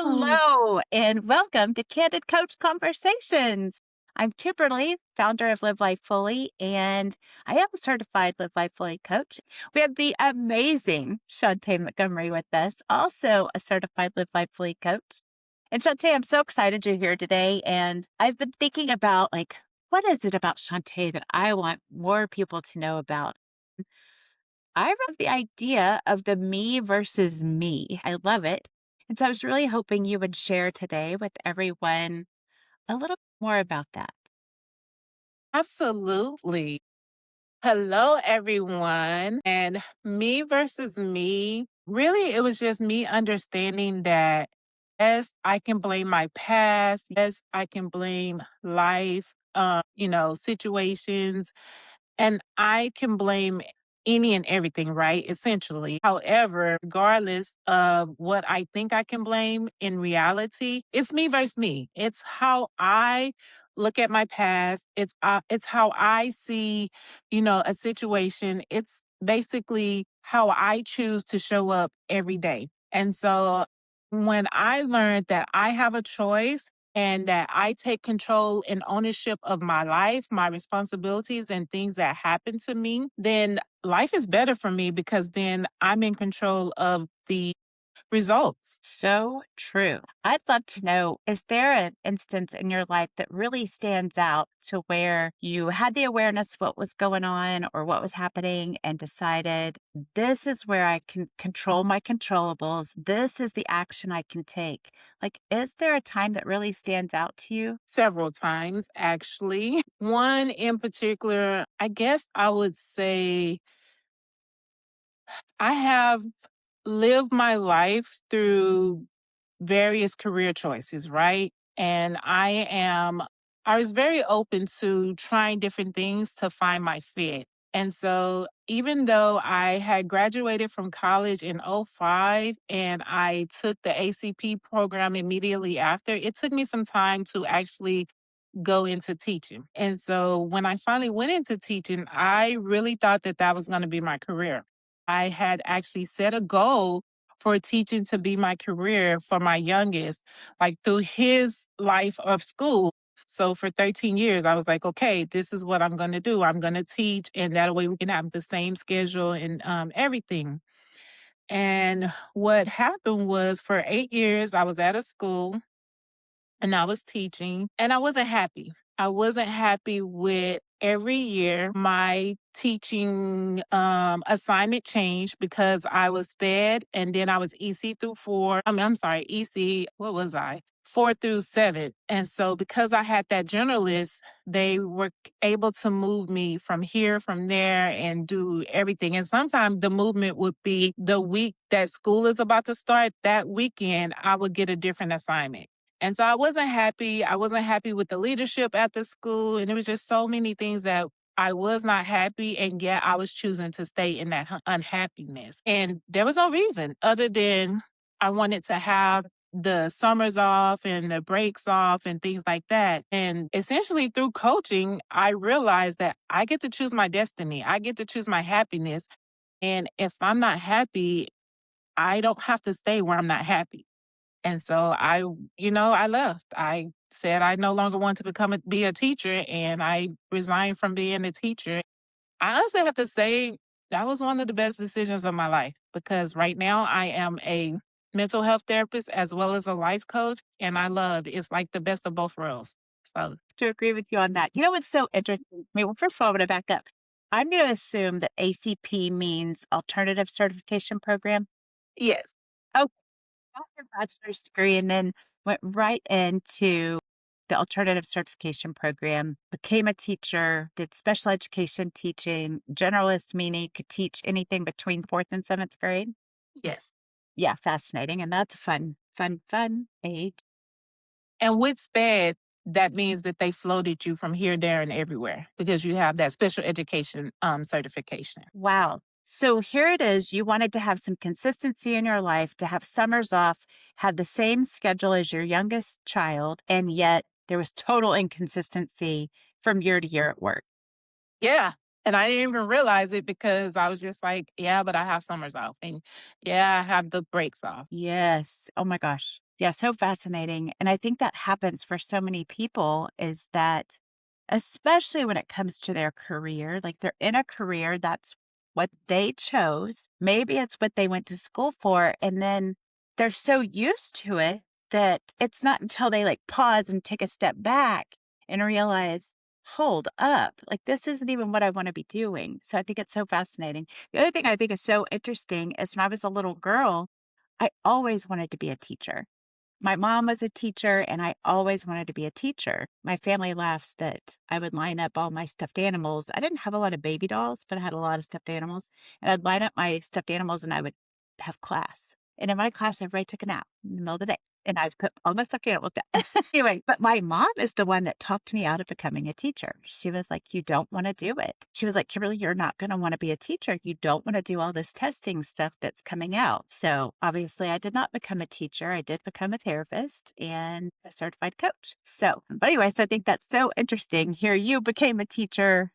Hello. Hello, and welcome to Candid Coach Conversations. I'm Kimberly, founder of Live Life Fully, and I am a certified Live Life Fully coach. We have the amazing Shuntá Montgomery with us, also a certified Live Life Fully coach. And Shuntá, I'm so excited you're here today. And I've been thinking about what is it about Shuntá that I want more people to know about? I love the idea of the me versus me. I love it. And so I was really hoping you would share today with everyone a little more about that. Absolutely. Hello, everyone. And me versus me, really, it was just me understanding that, yes, I can blame my past. Yes, I can blame life, situations. And I can blame any and everything, right? Essentially. However, regardless of what I think I can blame, in reality, it's me versus me. It's how I look at my past. It's how I see, a situation. It's basically how I choose to show up every day. And so when I learned that I have a choice and that I take control and ownership of my life, my responsibilities, and things that happen to me, then life is better for me because then I'm in control of the results. So true. I'd love to know, is there an instance in your life that really stands out to where you had the awareness of what was going on or what was happening and decided this is where I can control my controllables? This is the action I can take. Is there a time that really stands out to you? Several times, actually. One in particular, I guess I would say I have lived my life through various career choices, right? And I was very open to trying different things to find my fit. And so even though I had graduated from college in '05 and I took the ACP program immediately after, it took me some time to actually go into teaching. And so when I finally went into teaching, I really thought that that was going to be my career. I had actually set a goal for teaching to be my career for my youngest, like through his life of school. So for 13 years, I was like, okay, this is what I'm going to do. I'm going to teach, and that way we can have the same schedule and everything. And what happened was for 8 years, I was at a school and I was teaching, and I wasn't happy. I wasn't happy with every year my teaching assignment changed because I was fed and then I was EC through four. I'm sorry, EC, what was I? 4 through 7. And so because I had that journalist, they were able to move me from here, from there, and do everything. And sometimes the movement would be the week that school is about to start, that weekend, I would get a different assignment. And so I wasn't happy. I wasn't happy with the leadership at the school. And it was just so many things that I was not happy. And yet I was choosing to stay in that unhappiness. And there was no reason other than I wanted to have the summers off and the breaks off and things like that. And essentially through coaching, I realized that I get to choose my destiny. I get to choose my happiness. And if I'm not happy, I don't have to stay where I'm not happy. And so I left. I said I no longer want to be a teacher, and I resigned from being a teacher. I honestly have to say that was one of the best decisions of my life because right now I am a mental health therapist as well as a life coach, and I love it. It's like the best of both worlds. So, To agree with you on that. You know what's so interesting to me? Well, first of all, I'm going to back up. I'm going to assume that ACP means Alternative Certification Program. yes. Oh, got your bachelor's degree and then went right into the alternative certification program, became a teacher, did special education teaching, generalist, meaning you could teach anything between fourth and seventh grade. Yes. Yeah, fascinating. And that's a fun age. And with SPED, that means that they floated you from here, there, and everywhere because you have that special education certification. Wow. So here it is. You wanted to have some consistency in your life, to have summers off, have the same schedule as your youngest child, and yet there was total inconsistency from year to year at work. Yeah. And I didn't even realize it because I was just like, yeah, but I have summers off. And yeah, I have the breaks off. Yes. Oh my gosh. Yeah, so fascinating. And I think that happens for so many people is that, especially when it comes to their career, like they're in a career that's what they chose. Maybe it's what they went to school for. And then they're so used to it that it's not until they like pause and take a step back and realize, hold up, like this isn't even what I want to be doing. So I think it's so fascinating. The other thing I think is so interesting is when I was a little girl, I always wanted to be a teacher. My mom was a teacher, and I always wanted to be a teacher. My family laughs that I would line up all my stuffed animals. I didn't have a lot of baby dolls, but I had a lot of stuffed animals. And I'd line up my stuffed animals and I would have class. And in my class, everybody took a nap in the middle of the day. And I'd put all my stuffed animals down. Anyway, but my mom is the one that talked me out of becoming a teacher. She was like, "You don't want to do it." She was like, "Kimberly, you're not going to want to be a teacher. You don't want to do all this testing stuff that's coming out." So obviously, I did not become a teacher. I did become a therapist and a certified coach. So, but anyways, I think that's so interesting. Here you became a teacher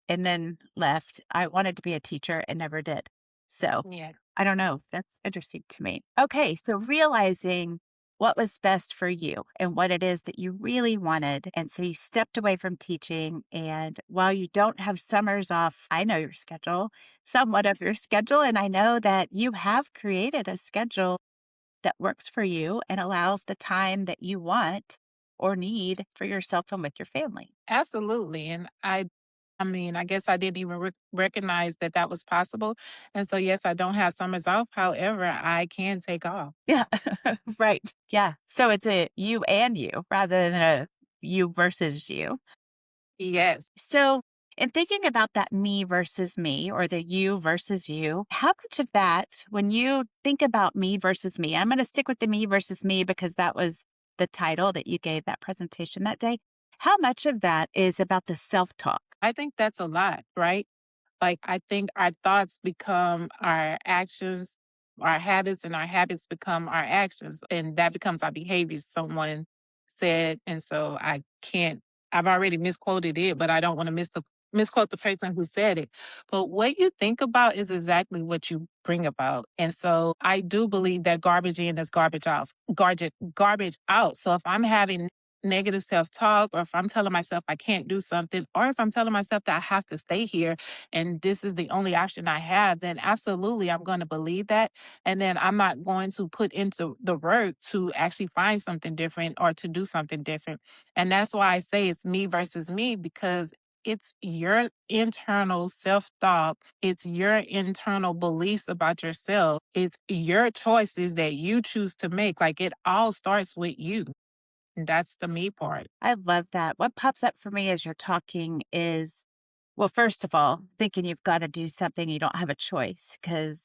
and then left. I wanted to be a teacher and never did. So Yeah. I don't know. That's interesting to me. Okay. So realizing what was best for you and what it is that you really wanted. And so you stepped away from teaching. And while you don't have summers off, I know your schedule, somewhat of your schedule. And I know that you have created a schedule that works for you and allows the time that you want or need for yourself and with your family. Absolutely. And I mean, I guess I didn't even recognize that that was possible. And so, yes, I don't have summers off. However, I can take off. Yeah. Right. Yeah. So it's a you and you rather than a you versus you. Yes. So, in thinking about that me versus me or the you versus you, how much of that, when you think about me versus me, I'm going to stick with the me versus me because that was the title that you gave that presentation that day. How much of that is about the self talk? I think that's a lot, right? Like, I think our thoughts become our actions, our habits, and our habits become our actions, and that becomes our behaviors, someone said. And so I can't, I've already misquoted it, but I don't want to misquote the person who said it. But what you think about is exactly what you bring about. And so I do believe that garbage in is garbage out, garbage out. So if I'm having negative self talk, or if I'm telling myself I can't do something, or if I'm telling myself that I have to stay here and this is the only option I have, then absolutely I'm going to believe that. And then I'm not going to put into the work to actually find something different or to do something different. And that's why I say it's me versus me, because it's your internal self thought, it's your internal beliefs about yourself, it's your choices that you choose to make. Like, it all starts with you. And that's the me part. I love that. What pops up for me as you're talking is, well, first of all, thinking you've got to do something, you don't have a choice because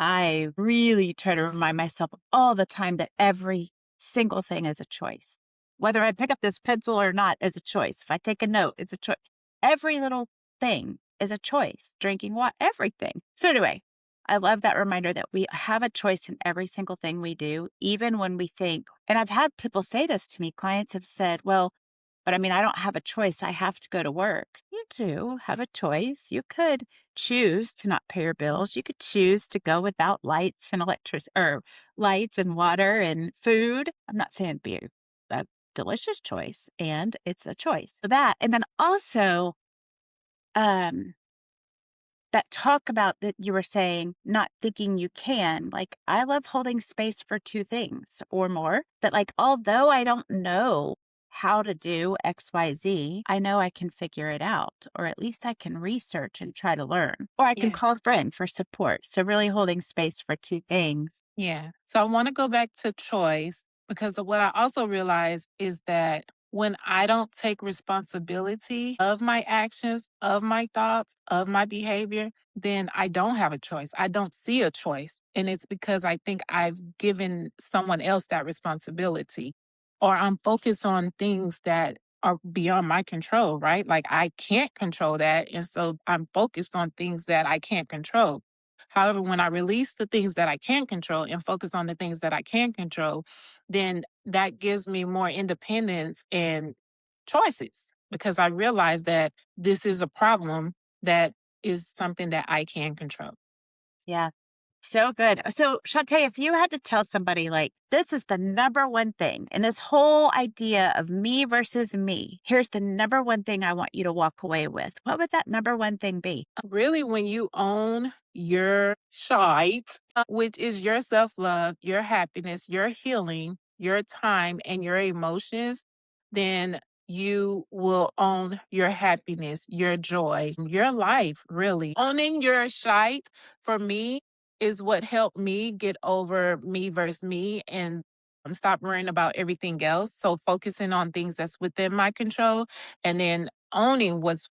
I really try to remind myself all the time that every single thing is a choice. Whether I pick up this pencil or not is a choice. If I take a note, it's a choice. Every little thing is a choice. Drinking water, everything. So, anyway, I love that reminder that we have a choice in every single thing we do, even when we think, and I've had people say this to me, clients have said, well, but I mean, I don't have a choice. I have to go to work. You do have a choice. You could choose to not pay your bills. You could choose to go without lights and electric or lights and water and food. I'm not saying it'd be a delicious choice, and it's a choice. So that, and then also, um, that talk about that you were saying, not thinking you can. Like, I love holding space for two things or more, but like, although I don't know how to do XYZ, I know I can figure it out, or at least I can research and try to learn, or I can Yeah. call a friend for support. So, really holding space for two things. Yeah. So I want to go back to choice, because of what I also realize is that when I don't take responsibility of my actions, of my thoughts, of my behavior, then I don't have a choice. I don't see a choice. And it's because I think I've given someone else that responsibility, or I'm focused on things that are beyond my control, right? Like, I can't control that. And so I'm focused on things that I can't control. However, when I release the things that I can control and focus on the things that I can control, then that gives me more independence and choices, because I realize that this is a problem that is something that I can control. Yeah. So good. So, Shantae, if you had to tell somebody, like, this is the number one thing, and this whole idea of me versus me, here's the number one thing I want you to walk away with, what would that number one thing be? Really, when you own your shite, which is your self love, your happiness, your healing, your time, and your emotions, then you will own your happiness, your joy, your life, really. Owning your shite for me is what helped me get over me versus me and stop worrying about everything else. So focusing on things that's within my control and then owning what's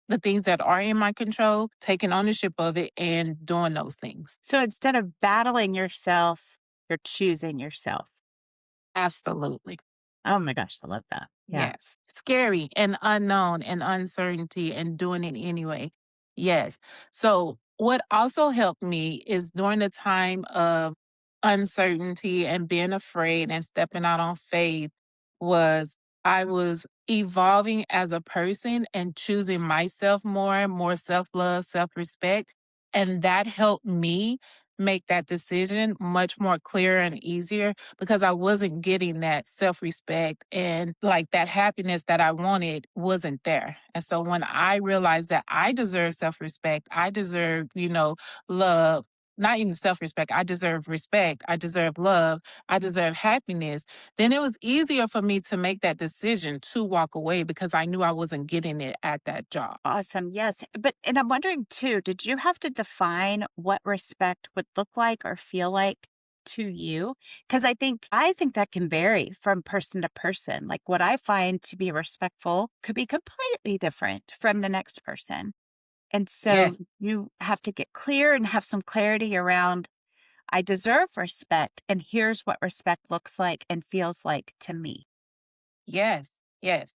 the things that are in my control, taking ownership of it and doing those things. So, instead of battling yourself, you're choosing yourself. Absolutely. Oh my gosh, I love that. Yeah. Yes. Scary and unknown and uncertainty and doing it anyway. Yes. So, what also helped me is during the time of uncertainty and being afraid and stepping out on faith was I was evolving as a person and choosing myself more self love, self respect. And that helped me make that decision much more clearer and easier because I wasn't getting that self respect and like that happiness that I wanted wasn't there. And so when I realized that I deserve self respect, I deserve, love, not even self respect, I deserve respect, I deserve love, I deserve happiness, then it was easier for me to make that decision to walk away because I knew I wasn't getting it at that job. Awesome. Yes. But, and I'm wondering too, did you have to define what respect would look like or feel like to you? Because I think that can vary from person to person. Like what I find to be respectful could be completely different from the next person. And Yes. so you have to get clear and have some clarity around I deserve respect, and here's what respect looks like and feels like to me. Yes, yes.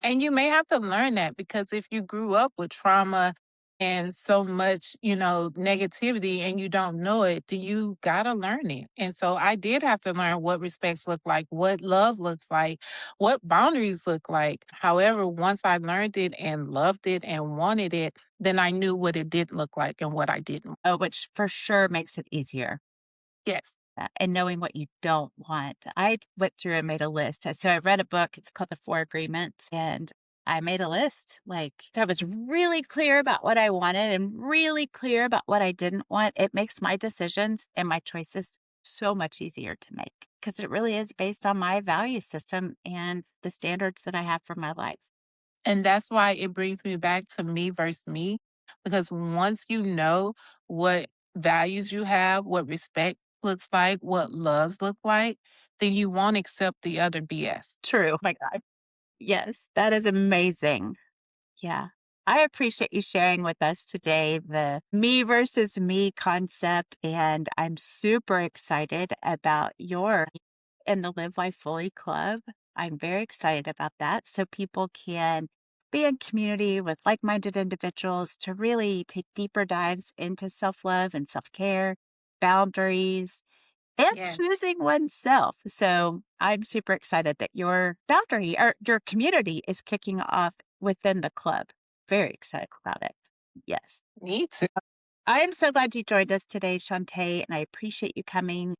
And you may have to learn that because if you grew up with trauma and so much, negativity and you don't know it, then you got to learn it. And so I did have to learn what respects look like, what love looks like, what boundaries look like. However, once I learned it and loved it and wanted it, then I knew what it didn't look like and what I didn't. Oh, which for sure makes it easier. Yes. And knowing what you don't want. I went through and made a list. So I read a book, it's called The Four Agreements, and I made a list. Like, so I was really clear about what I wanted and really clear about what I didn't want. It makes my decisions and my choices so much easier to make because it really is based on my value system and the standards that I have for my life. And that's why it brings me back to me versus me, because once you know what values you have, what respect looks like, what loves look like, then you won't accept the other BS. True. Oh my God. Yes, that is amazing. Yeah. I appreciate you sharing with us today the me versus me concept. And I'm super excited about your in the Live Life Fully Club. I'm very excited about that. So people can be in community with like minded individuals to really take deeper dives into self love and self care, boundaries, and Yes, choosing oneself. So I'm super excited that your boundary or your community is kicking off within the club. Very excited about it. Yes. me too. I am so glad you joined us today, Shantae, and I appreciate you coming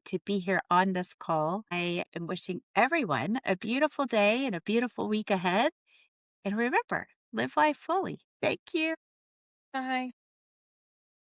to be here on this call. I am wishing everyone a beautiful day and a beautiful week ahead. And remember, live life fully. Thank you. Bye.